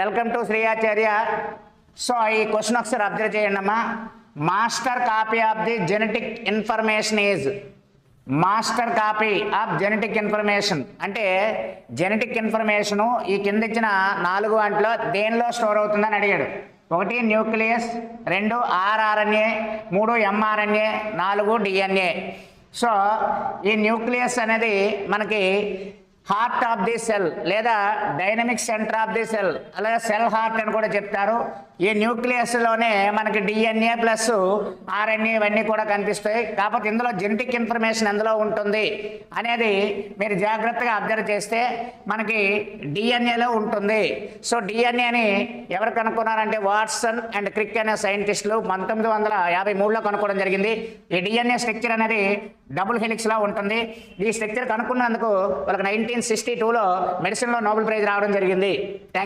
Welcome to Shri Acharya. So ఈ question ఒకసారి observe చేయండి అమ్మా. Master copy of the genetic information is master copy of genetic information అంటే genetic information ఈ కింద ఇచ్చిన 4 వాటిలో దేనిలో స్టోర్ అవుతుందని అడిగాడు. 1 nucleus, 2 rRNA, 3 mRNA, 4 DNA. So ఈ న్యూక్లియస్ అనేది మనకి హార్ట్ ఆఫ్ ది సెల్ లేదా dynamic centre of the cell అలాగే సెల్ హార్ట్ అని కూడా చెప్తారు. ఈ న్యూక్లియస్లోనే మనకి డిఎన్ఏ ప్లస్ ఆర్ఎన్ఏ ఇవన్నీ కూడా కనిపిస్తాయి. కాకపోతే ఇందులో జెనెటిక్ ఇన్ఫర్మేషన్ ఎందులో ఉంటుంది అనేది మీరు జాగ్రత్తగా అబ్జర్వ్ చేస్తే మనకి డిఎన్ఏలో ఉంటుంది. సో డిఎన్ఏని ఎవరు కనుక్కున్నారంటే వాట్సన్ అండ్ క్రిక్ అనే సైంటిస్టులు 1953లో కనుక్కోవడం జరిగింది. ఈ డిఎన్ఏ స్ట్రక్చర్ అనేది డబుల్ హెలిక్స్లా ఉంటుంది. ఈ స్ట్రక్చర్ కనుక్కున్నందుకు వాళ్ళకి 1962లో మెడిసిన్లో నోబెల్ ప్రైజ్ రావడం జరిగింది.